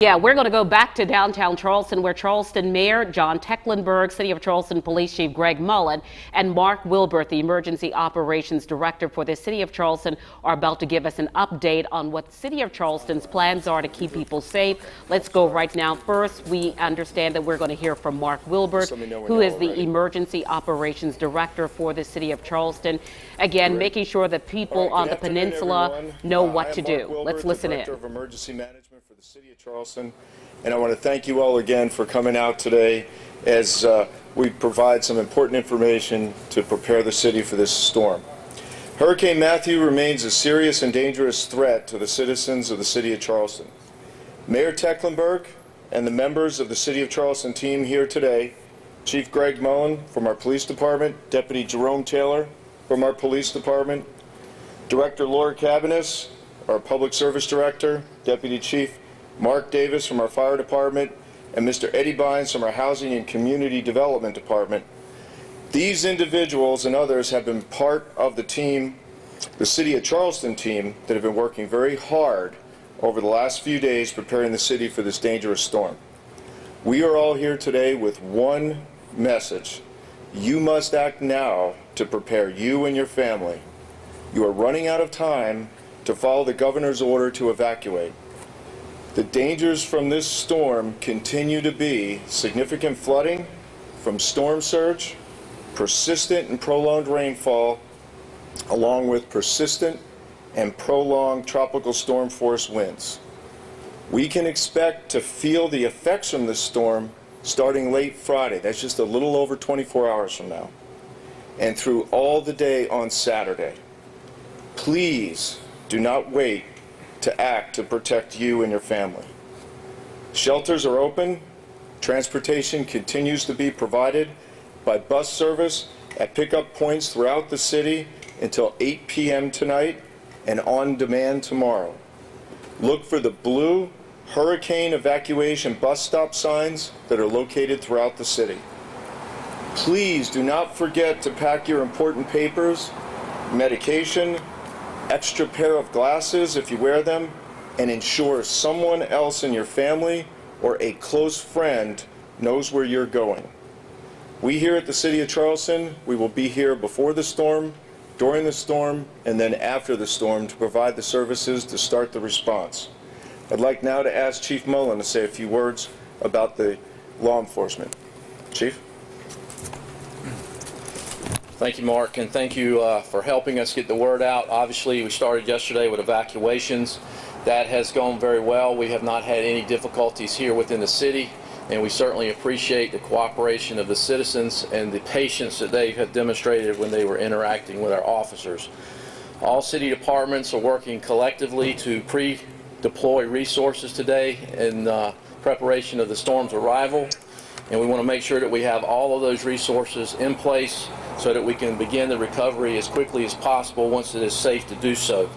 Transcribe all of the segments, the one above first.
Yeah, we're going to go back to downtown Charleston, where Charleston Mayor John Teklenburg, City of Charleston Police Chief Greg Mullen, and Mark Wilbert, the Emergency Operations Director for the City of Charleston, are about to give us an update on what City of Charleston's plans are to keep people safe. Let's go right now. First, we understand that we're going to hear from Mark Wilbert, who is the Emergency Operations Director for the City of Charleston. Again, making sure that people on the peninsula know what to do. Let's listen in. Director of Emergency Management for the City of Charleston, and I want to thank you all again for coming out today as we provide some important information to prepare the city for this storm. Hurricane Matthew remains a serious and dangerous threat to the citizens of the City of Charleston. Mayor Teklenburg and the members of the City of Charleston team here today, Chief Greg Mullen from our Police Department, Deputy Jerome Taylor from our Police Department, Director Laura Cabanis, our Public Service Director, Deputy Chief Mark Davis from our Fire Department, and Mr. Eddie Bynes from our Housing and Community Development Department. These individuals and others have been part of the team, the City of Charleston team, that have been working very hard over the last few days preparing the city for this dangerous storm. We are all here today with one message. You must act now to prepare you and your family. You are running out of time to follow the governor's order to evacuate. The dangers from this storm continue to be significant flooding from storm surge, persistent and prolonged rainfall, along with persistent and prolonged tropical storm force winds. We can expect to feel the effects from this storm starting late Friday. That's just a little over 24 hours from now, and through all the day on Saturday. Please do not wait to act to protect you and your family. Shelters are open. Transportation continues to be provided by bus service at pickup points throughout the city until 8 p.m. tonight and on demand tomorrow. Look for the blue hurricane evacuation bus stop signs that are located throughout the city. Please do not forget to pack your important papers, medication, extra pair of glasses if you wear them, and ensure someone else in your family or a close friend knows where you're going. We here at the City of Charleston, we will be here before the storm, during the storm, and then after the storm to provide the services to start the response. I'd like now to ask Chief Mullen to say a few words about the law enforcement. Chief? Thank you, Mark, and thank you for helping us get the word out. Obviously, we started yesterday with evacuations. That has gone very well. We have not had any difficulties here within the city, and we certainly appreciate the cooperation of the citizens and the patience that they have demonstrated when they were interacting with our officers. All city departments are working collectively to pre-deploy resources today in preparation of the storm's arrival, and we want to make sure that we have all of those resources in place so that we can begin the recovery as quickly as possible once it is safe to do so.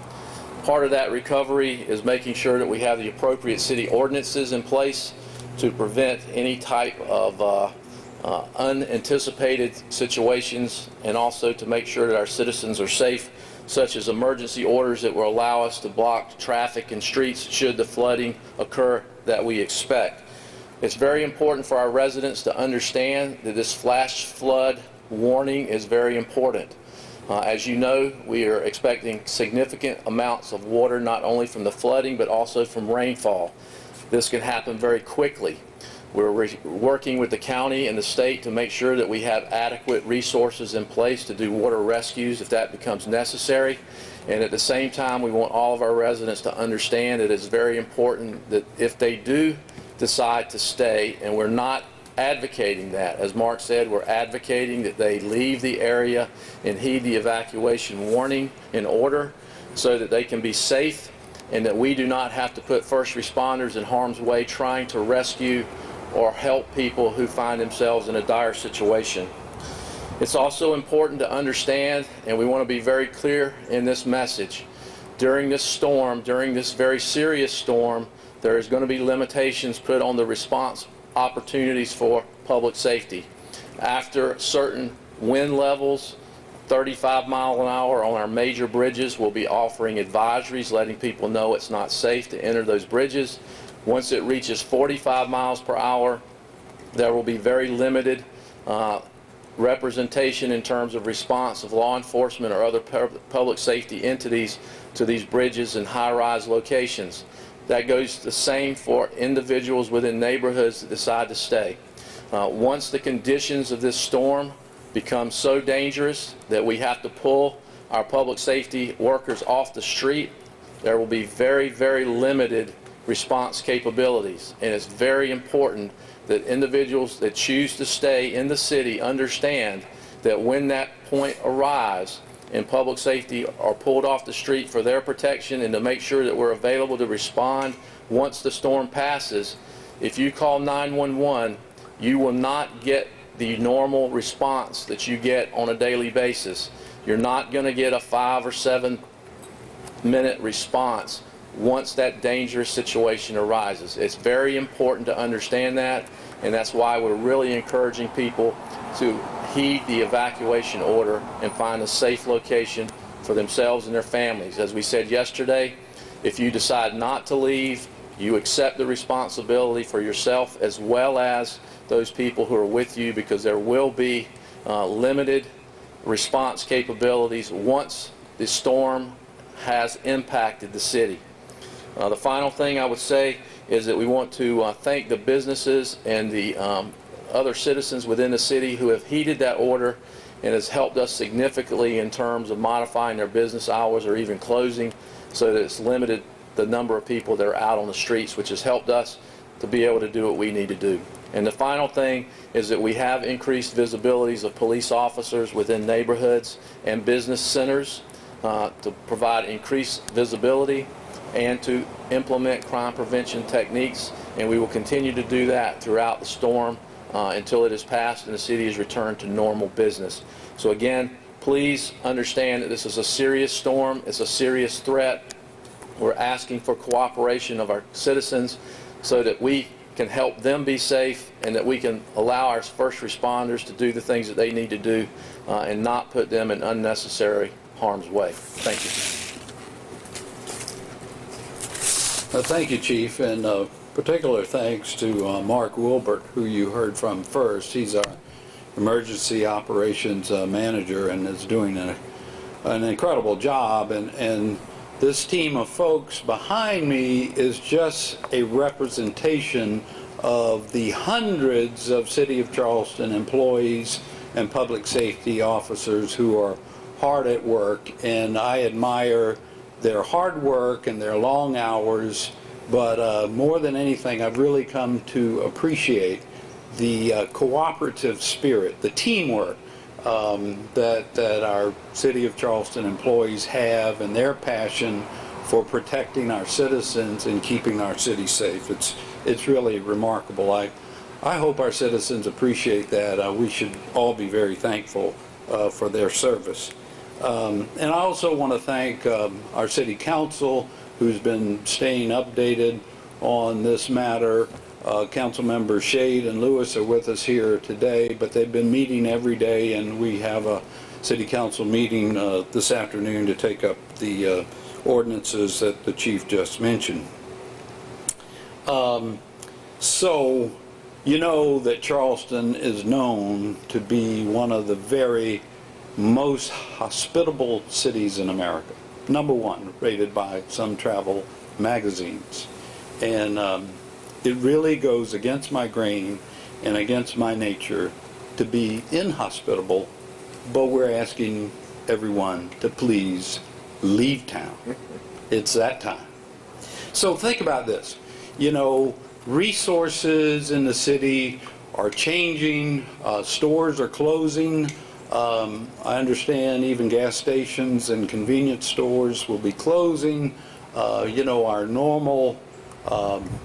Part of that recovery is making sure that we have the appropriate city ordinances in place to prevent any type of unanticipated situations, and also to make sure that our citizens are safe, such as emergency orders that will allow us to block traffic and streets should the flooding occur that we expect. It's very important for our residents to understand that this flash flood warning is very important. As you know, we are expecting significant amounts of water, not only from the flooding but also from rainfall. This can happen very quickly. We're working with the county and the state to make sure that we have adequate resources in place to do water rescues if that becomes necessary. And at the same time, we want all of our residents to understand that it's very important that if they do decide to stay, and we're not advocating that. As Mark said, we're advocating that they leave the area and heed the evacuation warning in order so that they can be safe, and that we do not have to put first responders in harm's way trying to rescue or help people who find themselves in a dire situation. It's also important to understand, and we want to be very clear in this message, during this storm, during this very serious storm, there is going to be limitations put on the response opportunities for public safety. After certain wind levels, 35 miles an hour on our major bridges, we'll be offering advisories letting people know it's not safe to enter those bridges. Once it reaches 45 miles per hour, there will be very limited representation in terms of response of law enforcement or other public safety entities to these bridges and high-rise locations. That goes the same for individuals within neighborhoods that decide to stay. Once the conditions of this storm become so dangerous that we have to pull our public safety workers off the street, there will be very, very limited response capabilities. And it's very important that individuals that choose to stay in the city understand that when that point arrives and public safety are pulled off the street for their protection and to make sure that we're available to respond once the storm passes, if you call 911, you will not get the normal response that you get on a daily basis. You're not going to get a 5 or 7 minute response once that dangerous situation arises. It's very important to understand that, and that's why we're really encouraging people to heed the evacuation order and find a safe location for themselves and their families. As we said yesterday, if you decide not to leave, you accept the responsibility for yourself as well as those people who are with you, because there will be limited response capabilities once the storm has impacted the city. The final thing I would say is that we want to thank the businesses and the other citizens within the city who have heeded that order and has helped us significantly in terms of modifying their business hours or even closing, so that it's limited the number of people that are out on the streets, which has helped us to be able to do what we need to do. And the final thing is that we have increased visibilities of police officers within neighborhoods and business centers to provide increased visibility and to implement crime prevention techniques, and we will continue to do that throughout the storm until it is passed and the city is returned to normal business. So again, please understand that this is a serious storm, it's a serious threat. We're asking for cooperation of our citizens so that we can help them be safe and that we can allow our first responders to do the things that they need to do and not put them in unnecessary harm's way. Thank you. Thank you, Chief, and particular thanks to Mark Wilbert, who you heard from first. He's our emergency operations manager and is doing an incredible job. And this team of folks behind me is just a representation of the hundreds of City of Charleston employees and public safety officers who are hard at work, and I admire their hard work and their long hours, but more than anything, I've really come to appreciate the cooperative spirit, the teamwork that our City of Charleston employees have, and their passion for protecting our citizens and keeping our city safe. It's really remarkable. I hope our citizens appreciate that. We should all be very thankful for their service. And I also want to thank our City Council, who's been staying updated on this matter. Council members Shade and Lewis are with us here today, but they've been meeting every day, and we have a City Council meeting this afternoon to take up the ordinances that the Chief just mentioned. So, you know that Charleston is known to be one of the very most hospitable cities in America. #1, rated by some travel magazines. And it really goes against my grain and against my nature to be inhospitable, but we're asking everyone to please leave town. It's that time. So think about this. You know, resources in the city are changing, stores are closing. I understand even gas stations and convenience stores will be closing. You know, our normal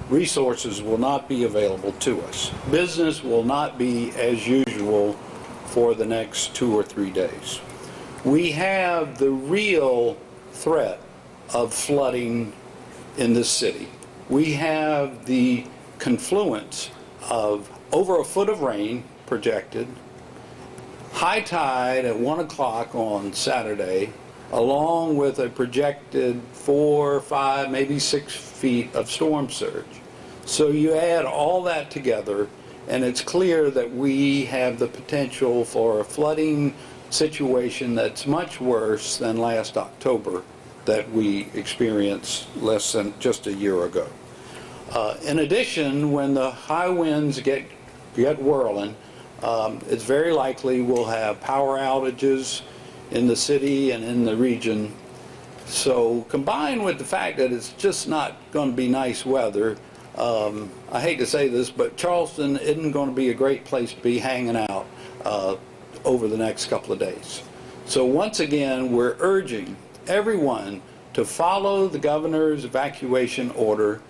resources will not be available to us. Business will not be as usual for the next 2 or 3 days. We have the real threat of flooding in this city. We have the confluence of over a foot of rain projected, high tide at 1 o'clock on Saturday, along with a projected 4, 5, maybe 6 feet of storm surge. So you add all that together, and it's clear that we have the potential for a flooding situation that's much worse than last October that we experienced less than just a year ago. In addition, when the high winds get whirling, it's very likely we'll have power outages in the city and in the region. So combined with the fact that it's just not going to be nice weather, I hate to say this, but Charleston isn't going to be a great place to be hanging out over the next couple of days. So once again, we're urging everyone to follow the governor's evacuation order.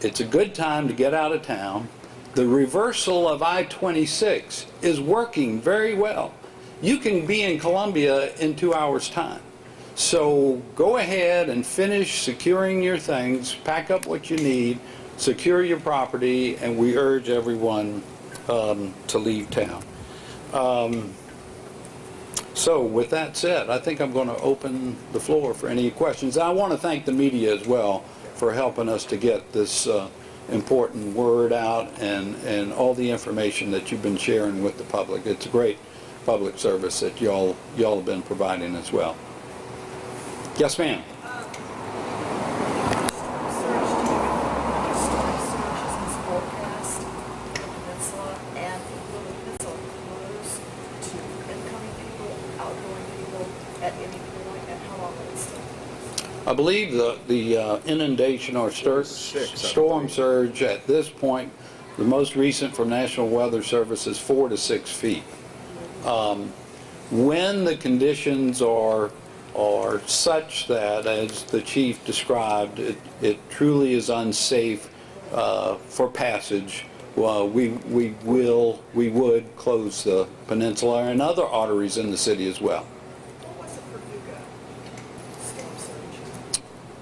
It's a good time to get out of town. The reversal of I-26 is working very well. You can be in Columbia in 2 hours' time. So go ahead and finish securing your things, pack up what you need, secure your property, and we urge everyone to leave town. So with that said, I think I'm going to open the floor for any questions. I want to thank the media as well for helping us to get this important word out and all the information that you've been sharing with the public. It's a great public service that y'all have been providing as well. Yes, ma'am. I believe the inundation or storm surge at this point, the most recent from National Weather Service is 4 to 6 feet. When the conditions are such that, as the chief described, it truly is unsafe for passage, we would close the peninsula and other arteries in the city as well.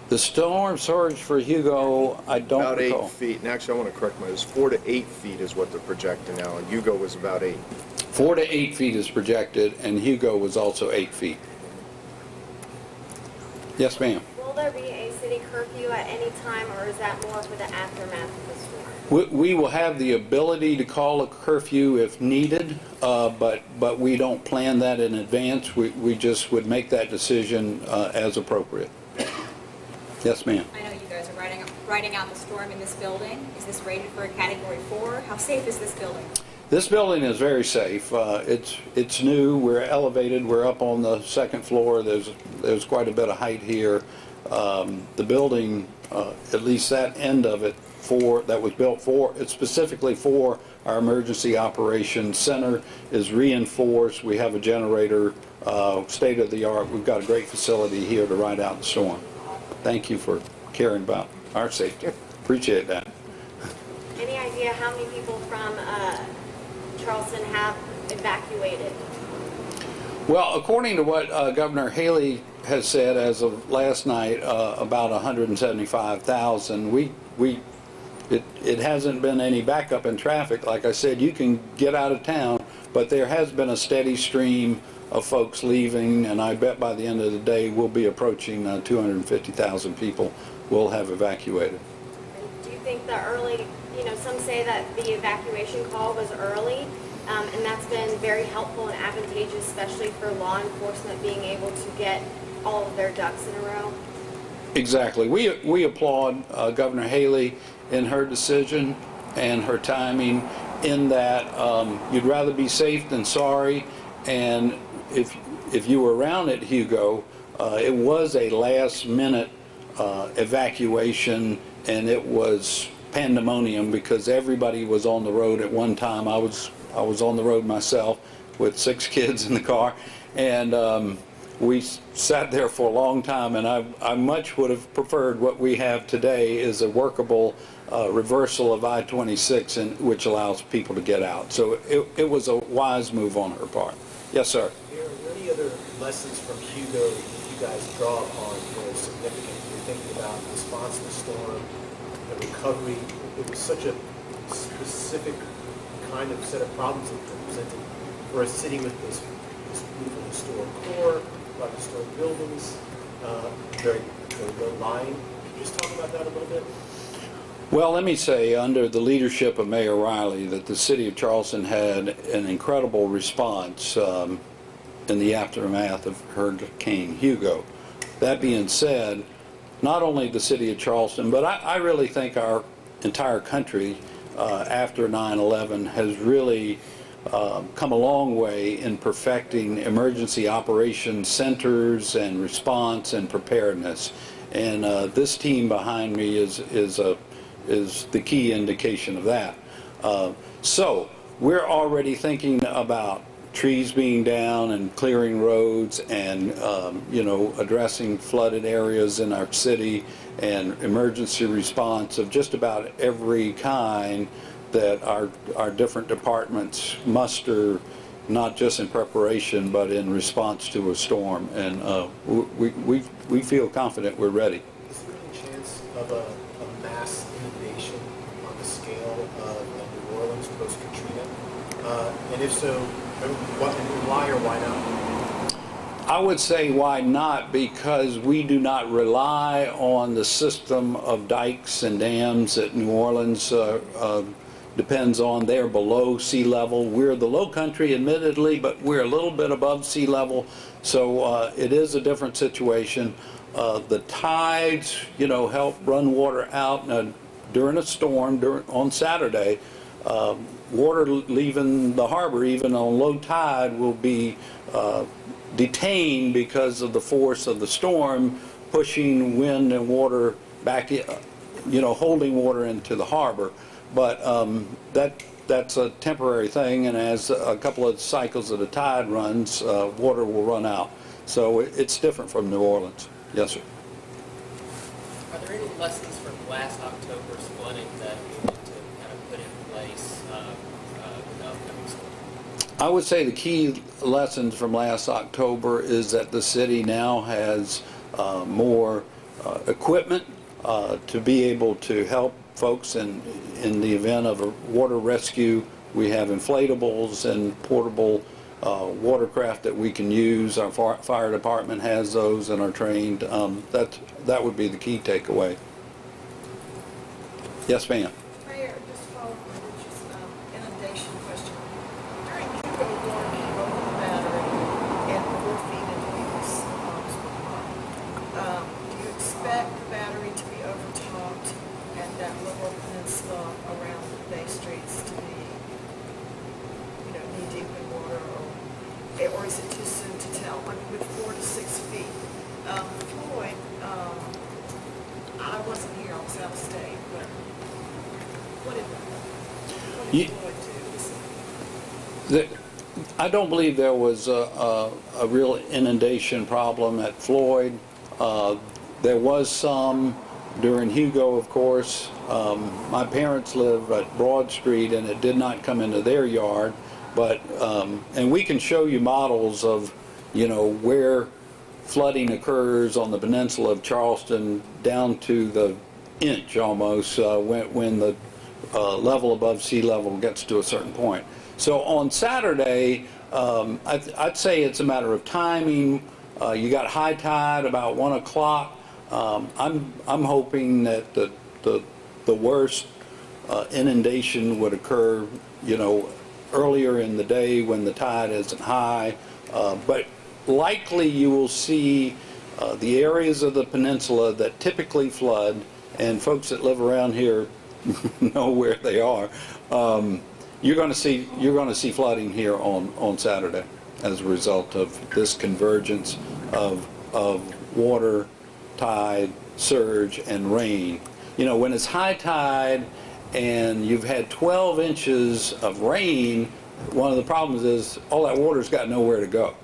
The storm surge for Hugo, I don't recall. About 8 feet, and actually I want to correct myself, it's 4 to 8 feet is what they're projecting now, and Hugo was about 8. 4 to 8 feet is projected, and Hugo was also 8 feet. Yes, ma'am. Will there be a city curfew at any time, or is that more for the aftermath of the storm? We will have the ability to call a curfew if needed, but we don't plan that in advance. We just would make that decision as appropriate. Yes, ma'am. I know you guys are riding out the storm in this building. Is this rated for a Category 4? How safe is this building? This building is very safe. It's new. We're elevated. We're up on the second floor. There's quite a bit of height here. The building, at least that end of it, that was built for, it's specifically for our emergency operations center, is reinforced. We have a generator, state of the art. We've got a great facility here to ride out the storm. Thank you for caring about our safety. Appreciate that. Any idea how many people from Charleston have evacuated? Well, according to what Governor Haley has said as of last night, about 175,000. It hasn't been any backup in traffic. Like I said, you can get out of town, but there has been a steady stream of folks leaving, and I bet by the end of the day we'll be approaching 250,000 people will have evacuated. And do you think the early, some say that the evacuation call was early, and that's been very helpful and advantageous, especially for law enforcement being able to get all of their ducks in a row? Exactly. We applaud Governor Haley in her decision and her timing in that you'd rather be safe than sorry, and if you were around at Hugo, it was a last-minute evacuation, and it was pandemonium because everybody was on the road at one time. I was on the road myself with 6 kids in the car, and we sat there for a long time, and I much would have preferred what we have today is a workable reversal of I-26, which allows people to get out. So it was a wise move on her part. Yes, sir. Are there any other lessons from Hugo that you guys draw upon that are significant? You're thinking about the response to the storm, the recovery. It was such a specific kind of set of problems that were presented for a city with this beautiful historic core, a lot of historic buildings, very low lying. Can you just talk about that a little bit? Well, let me say, under the leadership of Mayor Riley, that the city of Charleston had an incredible response in the aftermath of Hurricane Hugo. That being said, not only the city of Charleston, but I really think our entire country after 9/11 has really come a long way in perfecting emergency operations centers and response and preparedness. And this team behind me is the key indication of that. So we're already thinking about trees being down and clearing roads and addressing flooded areas in our city and emergency response of just about every kind that our different departments muster, not just in preparation but in response to a storm. And we feel confident we're ready. Is there any chance of a mass inundation on the scale of New Orleans post-Katrina? And if so, why or why not? I would say why not, because we do not rely on the system of dikes and dams that New Orleans depends on. They're below sea level. We're the low country, admittedly, but we're a little bit above sea level, so it is a different situation. The tides, help run water out. During a storm, on Saturday, water leaving the harbor, even on low tide, will be detained because of the force of the storm pushing wind and water back, holding water into the harbor. But that's a temporary thing, and as a couple of cycles of the tide runs, water will run out. So it's different from New Orleans. Yes, sir. Are there any lessons from last October's flooding that you need to kind of put in place with the upcoming storm? I would say the key lessons from last October is that the city now has more equipment to be able to help folks in the event of a water rescue. We have inflatables and portable watercraft that we can use. Our fire department has those and are trained. That would be the key takeaway. Yes, ma'am. Mayor, just follow up on Rich's inundation question. During Hugo, water came over the battery and 4 feet into Eagles Park. Do you expect the battery to be overtopped at that lower peninsula around the Bay Streets to be, knee-deep in water, or is it too soon to tell? I mean, with 4 to 6 feet. Floyd, I wasn't here, I was out of state, but what did Floyd do? I don't believe there was a real inundation problem at Floyd. There was some during Hugo, of course. My parents live at Broad Street, and it did not come into their yard. But and we can show you models of, where flooding occurs on the peninsula of Charleston down to the inch almost when the level above sea level gets to a certain point. So on Saturday, I'd say it's a matter of timing. You got high tide about 1 o'clock. I'm hoping that the worst inundation would occur, earlier in the day when the tide isn't high. But likely you will see the areas of the peninsula that typically flood, and folks that live around here know where they are. You're going to see flooding here on Saturday as a result of this convergence of water, tide, surge, and rain. When it's high tide and you've had 12 inches of rain, one of the problems is all that water's got nowhere to go.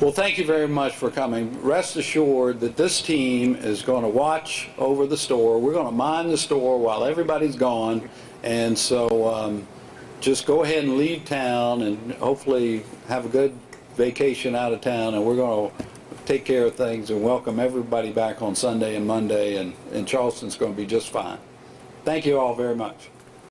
Well, thank you very much for coming. Rest assured that this team is going to watch over the store. We're going to mind the store while everybody's gone. And so just go ahead and leave town and hopefully have a good vacation out of town. And we're going to take care of things and welcome everybody back on Sunday and Monday. And Charleston's going to be just fine. Thank you all very much.